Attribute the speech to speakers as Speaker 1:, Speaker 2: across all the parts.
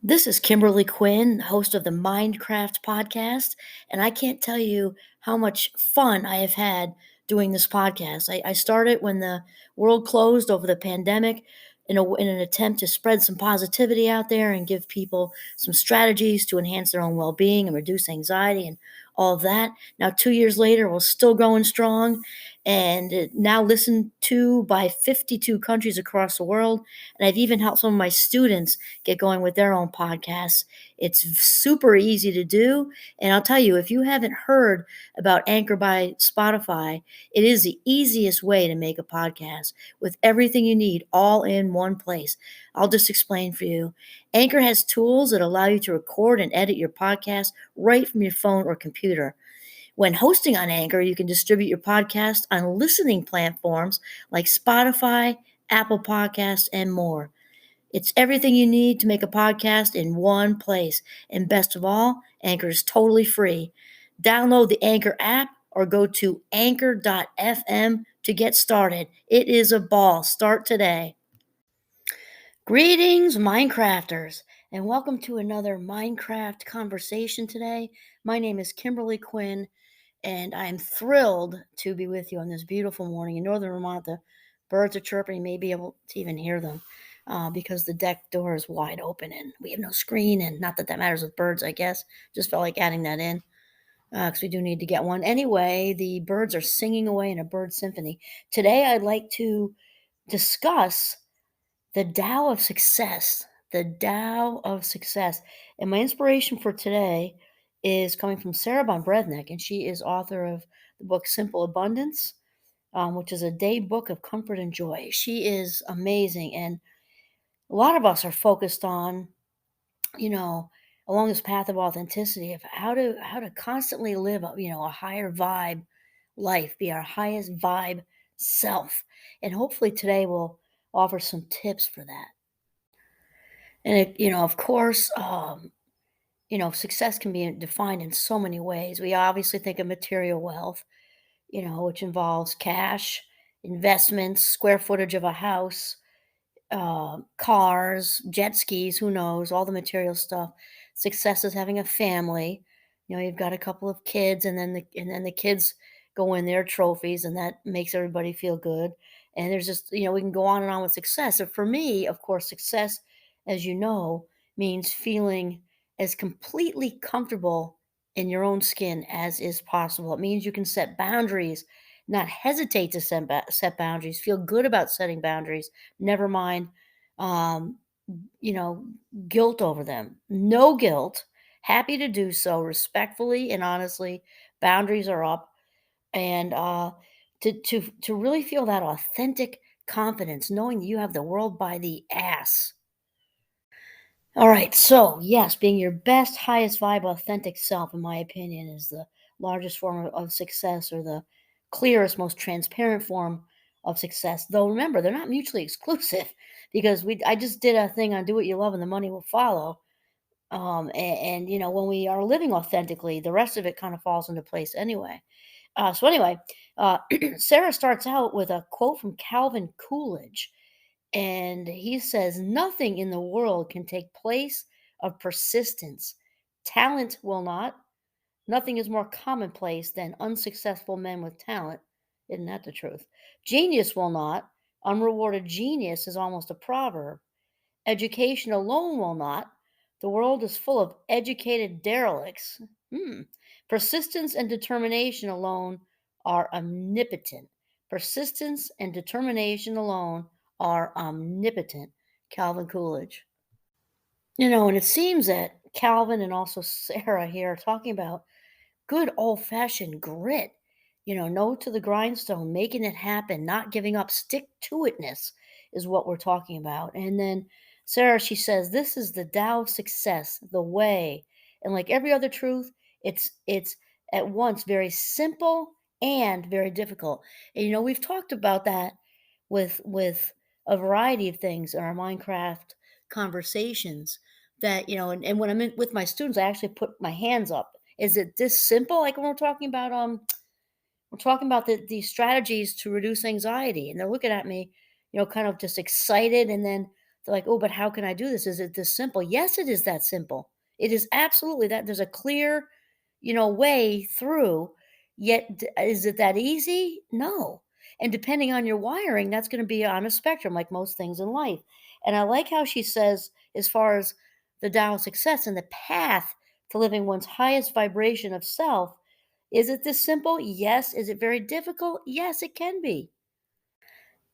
Speaker 1: This is Kimberly Quinn, host of the Mindcraft podcast, and I can't tell you how much fun I have had doing this podcast. I started when the world closed over the pandemic in an attempt to spread some positivity out there and give people some strategies to enhance their own well being and reduce anxiety and all of that. Now, 2 years later, we're still going strong and now listened to by 52 countries across the world. And I've even helped some of my students get going with their own podcasts. It's super easy to do. And I'll tell you, if you haven't heard about Anchor by Spotify, it is the easiest way to make a podcast with everything you need all in one place. I'll just explain for you. Anchor has tools that allow you to record and edit your podcast right from your phone or computer. When hosting on Anchor, you can distribute your podcast on listening platforms like Spotify, Apple Podcasts, and more. It's everything you need to make a podcast in one place. And best of all, Anchor is totally free. Download the Anchor app or go to anchor.fm to get started. It is a ball. Start today. Greetings, Minecrafters, and welcome to another Minecraft conversation today. My name is Kimberly Quinn, and I'm thrilled to be with you on this beautiful morning in northern Vermont. The birds are chirping. You may be able to even hear them because the deck door is wide open and we have no screen. And not that that matters with birds, I guess. Just felt like adding that in because we do need to get one. Anyway, the birds are singing away in a bird symphony. Today, I'd like to discuss the Tao of Success. The Tao of Success. And my inspiration for today is coming from Sarah Von Brednick, and she is author of the book Simple Abundance, which is a day book of comfort and joy. She is amazing, and a lot of us are focused on, you know, along this path of authenticity of how to constantly live, a higher vibe life, be our highest vibe self, and hopefully today will offer some tips for that. And of course, success can be defined in so many ways. We obviously think of material wealth, which involves cash, investments, square footage of a house, cars, jet skis, who knows, all the material stuff. Success is having a family. You've got a couple of kids, and then the kids go in their trophies, and that makes everybody feel good. And there's just we can go on and on with success. So for me, of course, success, as you know, means feeling as completely comfortable in your own skin as is possible. It means you can set boundaries, not hesitate to set boundaries, feel good about setting boundaries, never mind, um, you know, guilt over them. No guilt, happy to do so respectfully and honestly. Boundaries are up, and to really feel that authentic confidence, knowing that you have the world by the ass. All right, so yes, being your best, highest vibe, authentic self, in my opinion, is the largest form of success, or the clearest, most transparent form of success. Though remember, they're not mutually exclusive because I just did a thing on do what you love and the money will follow. And when we are living authentically, the rest of it kind of falls into place anyway. So anyway, uh, Sarah starts out with a quote from Calvin Coolidge, and he says, "Nothing in the world can take place of persistence. Talent will not. Nothing is more commonplace than unsuccessful men with talent. Isn't that the truth? Genius will not. Unrewarded genius is almost a proverb. Education alone will not. The world is full of educated derelicts. Hmm. Persistence and determination alone are omnipotent. Persistence and determination alone are omnipotent." Calvin Coolidge. And it seems that Calvin and also Sarah here are talking about good old fashioned grit, no to the grindstone, making it happen, not giving up, stick to itness is what we're talking about. And then Sarah, she says, this is the Tao of success, the way. And like every other truth, it's at once very simple and very difficult. And we've talked about that with a variety of things in our Minecraft conversations that, and when with my students, I actually put my hands up. Is it this simple? Like when we're talking about these strategies to reduce anxiety, and they're looking at me, kind of just excited. And then They're like, "Oh, but how can I do this? Is it this simple?" Yes, it is that simple. It is absolutely that. There's a clear, way through. Yet, is it that easy? No. And depending on your wiring, that's going to be on a spectrum, like most things in life. And I like how she says, as far as the Tao of Success and the path to living one's highest vibration of self, is it this simple? Yes. Is it very difficult? Yes, it can be.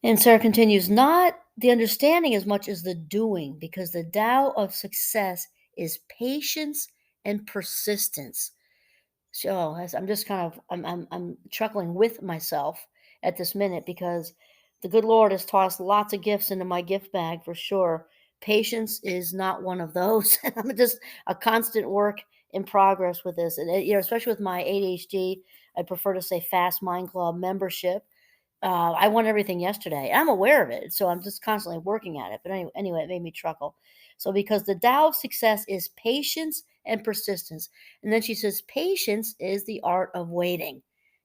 Speaker 1: And Sarah continues, not the understanding as much as the doing, because the Tao of success is patience and persistence. So I'm just kind of I'm chuckling with myself at this minute because the good Lord has tossed lots of gifts into my gift bag for sure. Patience is not one of those. I'm just a constant work in progress with this, and especially with my ADHD, I prefer to say Fast Mind Club membership. I want everything yesterday. I'm aware of it, so I'm just constantly working at it. But anyway, it made me chuckle. So because the Tao of success is patience and persistence, and then she says patience is the art of waiting.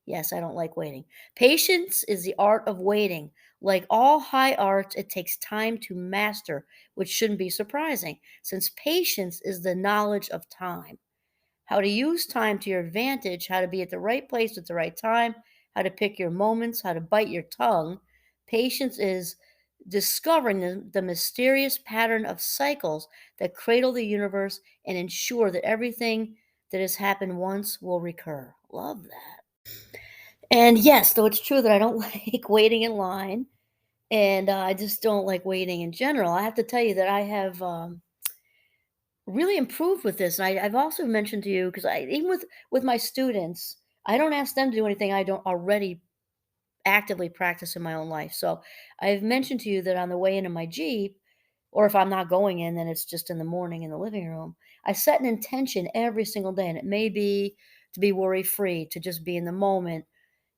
Speaker 1: Yes, I don't like waiting. Patience is the art of waiting. Like all high arts, it takes time to master, which shouldn't be surprising, since patience is the knowledge of time, how to use time to your advantage, how to be at the right place at the right time, how to pick your moments, how to bite your tongue. Patience is discovering the mysterious pattern of cycles that cradle the universe and ensure that everything that has happened once will recur. Love that. And yes, though it's true that I don't like waiting in line, and I just don't like waiting in general. I have to tell you that I have really improved with this. And I've also mentioned to you because I even with my students, I don't ask them to do anything I don't already actively practice in my own life. So I've mentioned to you that on the way into my Jeep, or if I'm not going in, then it's just in the morning in the living room. I set an intention every single day, and it may be to be worry free, to just be in the moment,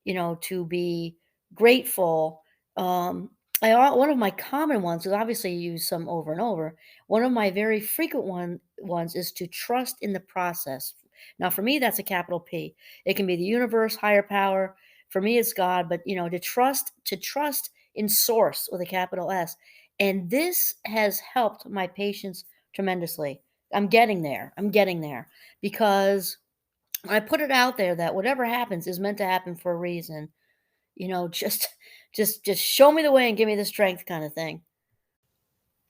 Speaker 1: to be grateful. Um, one of my common ones is obviously you use some over and over. One of my very frequent ones is to trust in the process. Now, for me, that's a capital P. It can be the universe, higher power. For me, it's God. But to trust in Source with a capital S, and this has helped my patients tremendously. I'm getting there. I'm getting there because I put it out there that whatever happens is meant to happen for a reason. Just just show me the way and give me the strength kind of thing.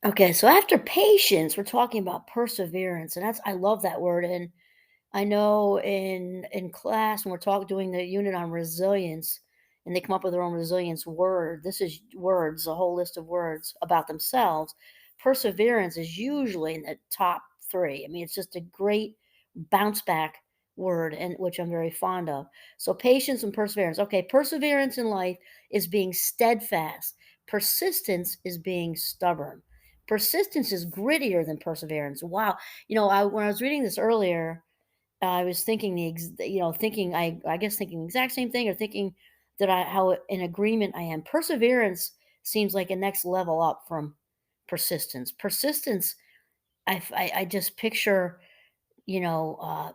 Speaker 1: Okay, so after patience, we're talking about perseverance, and I love that word. And I know in class when we're talking doing the unit on resilience, and they come up with their own resilience word. This is words, a whole list of words about themselves. Perseverance is usually in the top three. I mean, it's just a great bounce back word, and which I'm very fond of. So patience and perseverance. Okay, perseverance in life is being steadfast. Persistence is being stubborn. Persistence is grittier than perseverance. Wow. When I was reading this earlier, I was thinking thinking I guess thinking the exact same thing, or thinking that I how in agreement I am. Perseverance seems like a next level up from persistence. Persistence, I just picture, you know, uh,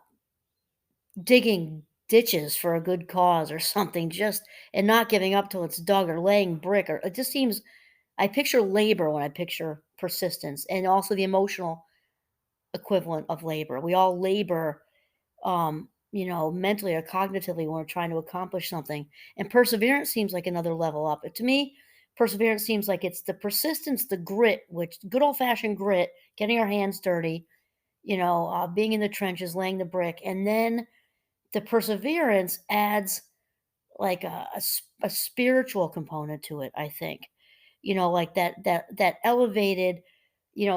Speaker 1: digging ditches for a good cause or something, just and not giving up till it's dug, or laying brick, or it just seems. I picture labor when I picture persistence, and also the emotional equivalent of labor. We all labor mentally or cognitively when we're trying to accomplish something. And perseverance seems like another level up. To me, perseverance seems like it's the persistence, the grit, which good old fashioned grit, getting our hands dirty, being in the trenches, laying the brick. And then the perseverance adds like a spiritual component to it, I think. Like that elevated,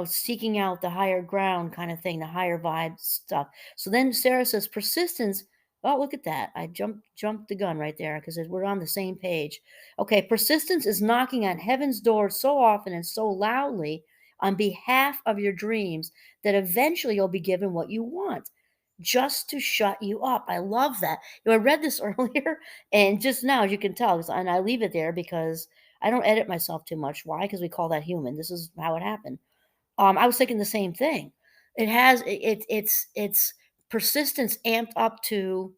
Speaker 1: seeking out the higher ground kind of thing, the higher vibe stuff. So then Sarah says persistence. Oh, look at that. I jumped the gun right there because we're on the same page. Okay, persistence is knocking on heaven's door so often and so loudly on behalf of your dreams that eventually you'll be given what you want, just to shut you up. I love that. I read this earlier, and just now, as you can tell, and I leave it there because I don't edit myself too much. Why? Because we call that human. This is how it happened. I was thinking the same thing. It has it's persistence amped up to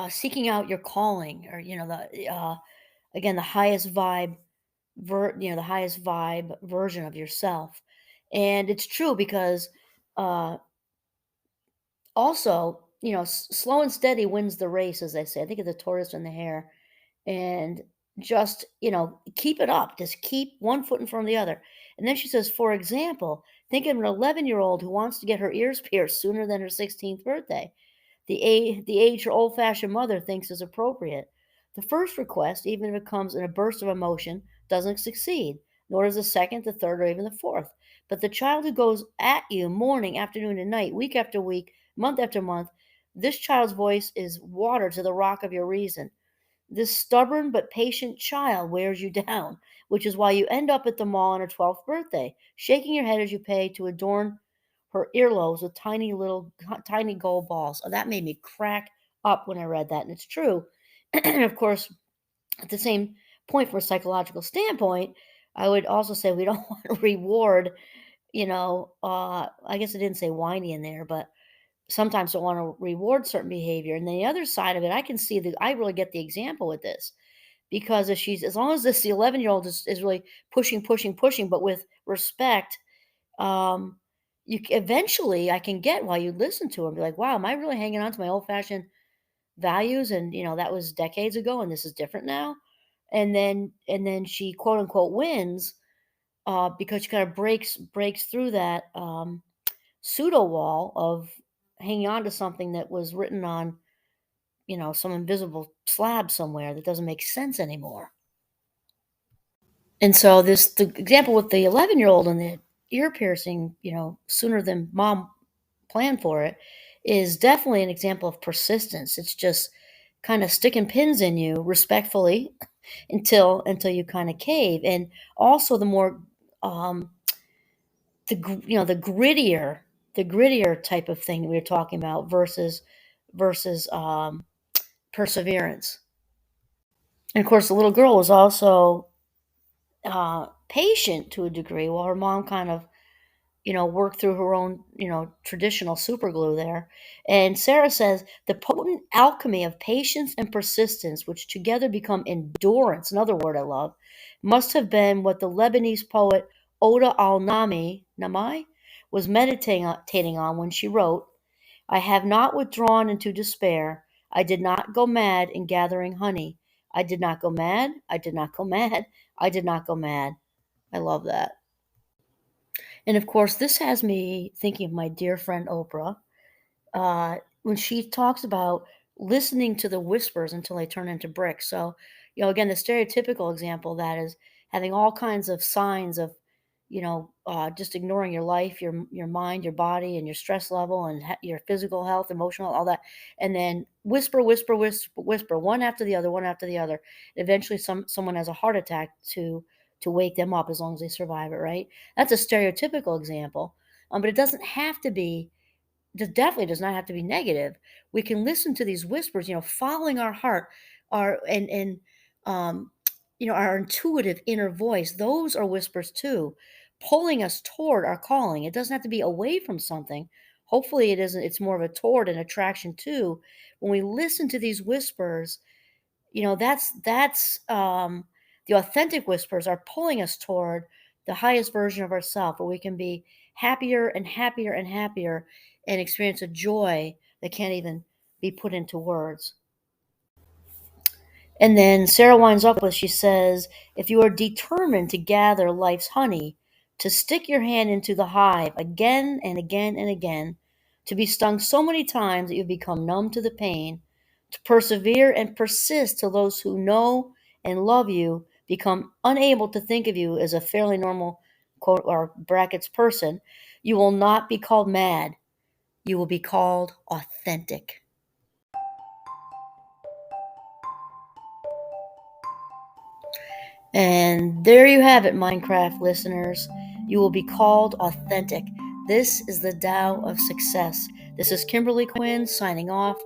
Speaker 1: seeking out your calling, or the again the highest vibe the highest vibe version of yourself. And it's true because uh, also, slow and steady wins the race, as they say. I think of the tortoise and the hare. And just, keep it up. Just keep one foot in front of the other. And then she says, for example, think of an 11-year-old who wants to get her ears pierced sooner than her 16th birthday. The age her old-fashioned mother thinks is appropriate. The first request, even if it comes in a burst of emotion, doesn't succeed, nor does the second, the third, or even the fourth. But the child who goes at you morning, afternoon, and night, week after week, month after month, this child's voice is water to the rock of your reason. This stubborn but patient child wears you down, which is why you end up at the mall on her 12th birthday, shaking your head as you pay to adorn her earlobes with tiny gold balls. Oh, that made me crack up when I read that, and it's true. And of course, at the same point, from a psychological standpoint, I would also say we don't want to reward, I guess I didn't say whiny in there, but sometimes don't want to reward certain behavior. And then the other side of it, I really get the example with this because if she's, as long as the 11-year-old is really pushing, pushing, pushing, but with respect, um, eventually I can get while you listen to her and be like, wow, am I really hanging on to my old fashioned values? And, that was decades ago and this is different now. And then she quote unquote wins, because she kind of breaks through that, pseudo wall of hanging on to something that was written on, some invisible slab somewhere that doesn't make sense anymore. And so the example with the 11-year-old and the ear piercing, sooner than mom planned for it, is definitely an example of persistence. It's just kind of sticking pins in you respectfully until you kind of cave. And also the more, um, the grittier type of thing we were talking about versus perseverance. And of course, the little girl was also patient to a degree, while her mom kind of worked through her own traditional super glue there. And Sarah says the potent alchemy of patience and persistence, which together become endurance, another word I love, must have been what the Lebanese poet Oda al Namai was meditating on when she wrote, I have not withdrawn into despair. I did not go mad in gathering honey. I did not go mad. I did not go mad. I did not go mad. I love that. And of course, this has me thinking of my dear friend Oprah, when she talks about listening to the whispers until they turn into bricks. So, again, the stereotypical example of that is having all kinds of signs of, just ignoring your life, your mind, your body, and your stress level, and your physical health, emotional, all that, and then whisper, whisper, whisper, whisper, one after the other, one after the other. Eventually, someone has a heart attack to wake them up, as long as they survive it. Right? That's a stereotypical example, but it doesn't have to be, definitely does not have to be negative. We can listen to these whispers, following our heart, our and um, our intuitive inner voice. Those are whispers too, pulling us toward our calling. It doesn't have to be away from something. Hopefully, it isn't. It's more of a toward an attraction too. When we listen to these whispers, that's the authentic whispers are pulling us toward the highest version of ourselves, where we can be happier and happier and happier and experience a joy that can't even be put into words. And then Sarah winds up with, she says, if you are determined to gather life's honey, to stick your hand into the hive again and again and again, to be stung so many times that you become numb to the pain, to persevere and persist till those who know and love you become unable to think of you as a fairly normal, quote or brackets, person, you will not be called mad. You will be called authentic. And there you have it, Minecraft listeners. You will be called authentic. This is the Tao of Success. This is Kimberly Quinn signing off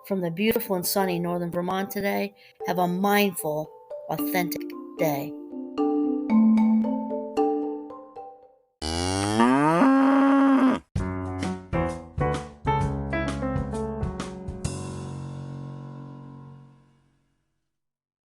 Speaker 1: from the beautiful and sunny northern Vermont today. Have a mindful, authentic day.